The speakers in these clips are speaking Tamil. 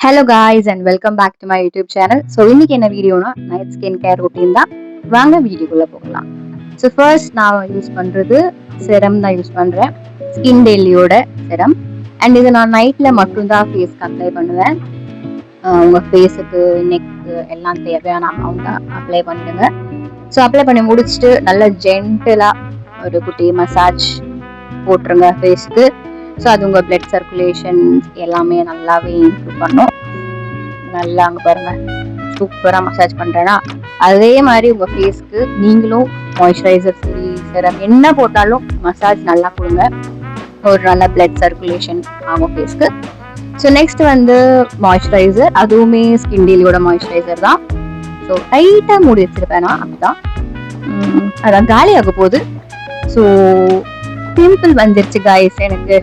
Hello guys and welcome back to my YouTube channel. So இன்னைக்கு என்ன வீடியோனா நைட் ஸ்கின் கேர் ரொட்டீன் தான். வாங்க வீடியோக்குள்ளே போகலாம். ஸோ ஃபர்ஸ்ட் நான் யூஸ் பண்ணுறது செரம் தான் யூஸ் பண்ணுறேன். ஸ்கின் டெய்லியோட செரம். அண்ட் இது நான் நைட்டில் மட்டும்தான் ஃபேஸ்க்கு அப்ளை பண்ணுவேன். உங்கள் ஃபேஸுக்கு நெக்கு எல்லாம் தேவையான அமௌண்ட்டாக அப்ளை பண்ணிடுங்க. ஸோ அப்ளை பண்ணி முடிச்சுட்டு நல்லா ஜென்டலாக ஒரு குட்டி மசாஜ் போட்டுருங்க ஃபேஸ்க்கு. ஸோ அது உங்கள் பிளட் சர்க்குலேஷன் எல்லாமே நல்லாவே இம்ப்ரூவ் பண்ணும். நல்லா அங்கே பாருங்க சூப்பராக மசாஜ் பண்ணுறேன்னா அதே மாதிரி உங்கள் ஃபேஸ்க்கு நீங்களும் மாய்ஸ்சரைசர் சரி செரம் என்ன போட்டாலும் மசாஜ் நல்லா கொடுங்க. ஒரு நல்ல பிளட் சர்க்குலேஷன் ஆகும் ஃபேஸ்க்கு. ஸோ நெக்ஸ்ட் வந்து மாய்ஸ்சரைசர், அதுவுமே ஸ்கின் டெய்லியோட மாய்ஸ்சரைசர் தான். ஸோ டைட்டாக மூடி வச்சிருப்பேன் நான், அப்படிதான் அதான் காலியாக போகுது. ஸோ பிம்பிள் வந்துருச்சு காய்ஸ் எனக்கு.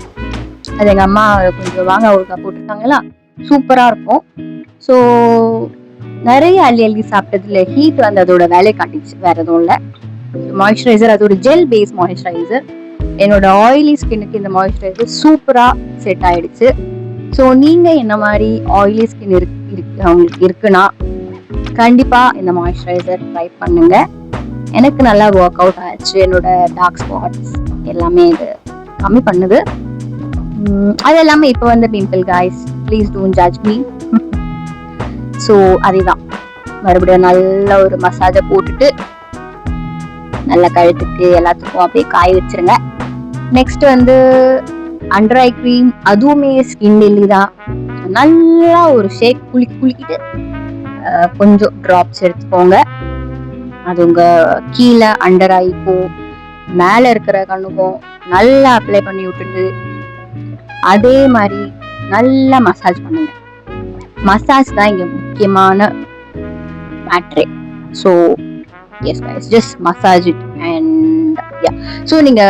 அது எங்கள் அம்மா கொஞ்சம் வாங்க ஒருக்கா போட்டிருக்காங்களா, சூப்பராக இருக்கும். ஸோ நிறைய அள்ளி சாப்பிட்டதுல ஹீட் வந்து அதோட வேலையை காட்டிச்சு, வேற எதுவும் இல்லை. மாய்ஸ்சரைசர் அது ஒரு ஜெல் பேஸ் மாய்ஸ்சரைசர். என்னோட ஆயிலி ஸ்கின்னுக்கு இந்த மாய்ஸ்சரைசர் சூப்பராக செட் ஆயிடுச்சு. ஸோ நீங்கள் என்ன மாதிரி ஆயிலி ஸ்கின் அவங்களுக்கு இருக்குன்னா கண்டிப்பாக இந்த மாய்ஸ்சரைசர் ட்ரை பண்ணுங்க. எனக்கு நல்லா ஒர்க் அவுட் ஆயிடுச்சு. என்னோட டார்க் ஸ்பாட்ஸ் எல்லாமே இது கம்மி பண்ணுது. அது எல்லாமே இப்போ வந்து pimple guys, please don't judge me. So அதுதான் மறுபடியும் நல்ல ஒரு மசாஜை போட்டுட்டு நல்ல கழுத்துக்கு எல்லாத்துக்கும் அப்படியே காய வச்சிருங்க. நெக்ஸ்ட் வந்து அண்டர் ஐ க்ரீம், அதுவுமே ஸ்கின் டெய்லி தான். நல்லா ஒரு ஷேக் குளிக்கிட்டு கொஞ்சம் ட்ராப்ஸ் எடுத்துக்கோங்க. அது உங்க கீழே அண்டர் ஐக்கும் மேலே இருக்கிற கண்ணுக்கும் நல்லா அப்ளை பண்ணி விட்டுட்டு அதே மாதிரி நல்லா மசாஜ் பண்ணுங்க. மசாஜ் தான் இங்க முக்கியமான மேட்ரே. So yes guys, just massage it and yeah. ஸோ நீங்க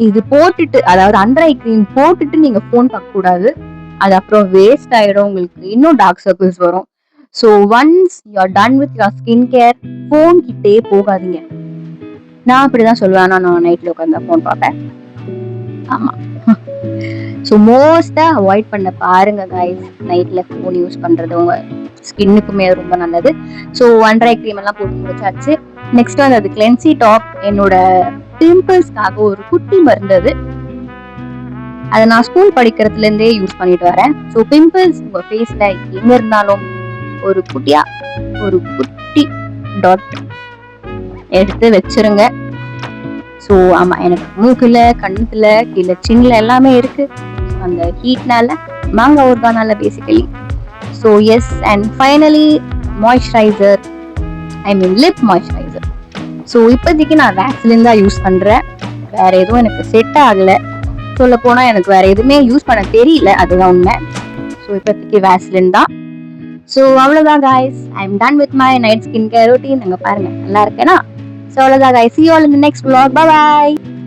இது போட்டுட்டு, அதாவது அண்டர் ஐ க்ரீம் போட்டுட்டு நீங்க ஃபோன் பார்க்க கூடாது. அது அப்புறம் வேஸ்ட் ஆயிடும், உங்களுக்கு இன்னும் டார்க் சர்க்கிள்ஸ் வரும். So once you are done with your skin care, phone கிட்டே போகாதீங்க. நான் அப்படிதான் சொல்லுவேன். நான் நைட்ல உட்காந்து ஃபோன் பார்ப்பேன். ஆமா. ஸோ மோஸ்ட்டாக அவாய்ட் பண்ண பாருங்க கைஸ். நைட்டில் ஃபோன் யூஸ் பண்ணுறது உங்கள் ஸ்கின்னுக்குமே ரொம்ப நல்லது. ஸோ அண்டர் ஐ க்ரீம் எல்லாம் போட்டு முடிச்சாச்சு. நெக்ஸ்ட் வந்து அது கிளென்சி டாப், என்னோட பிம்பிள்ஸ்க்காக ஒரு குட்டி மருந்தது. அதை நான் ஸ்கூல் படிக்கிறதுலேருந்தே யூஸ் பண்ணிட்டு வரேன். ஸோ பிம்பிள்ஸ் உங்கள் ஃபேஸில் எங்கே இருந்தாலும் ஒரு குட்டி டாட் எடுத்து வச்சிருங்க. ஸோ ஆமாம், எனக்கு மூக்கில், கண்ணத்துல, கீழே சின்ன எல்லாமே இருக்கு அந்த ஹீட்னால, மாங்காய் ஊறுகானால basically. So yes, and finally moisturizer, I mean lip moisturizer. So இப்போதைக்கு நான் வேக்சிலின் தான் யூஸ் பண்ணுறேன். வேற எதுவும் எனக்கு செட் ஆகலை. சொல்ல போனால் எனக்கு வேற எதுவுமே யூஸ் பண்ண தெரியல, அதுதான் உண்மை. ஸோ இப்போதைக்கு வேக்சிலின் தான். ஸோ அவ்வளோதான் guys, I am done with my night skin care routine. அங்கே பாருங்க நல்லா இருக்கேனா. So, all of that, I see you all in the next vlog. Bye bye.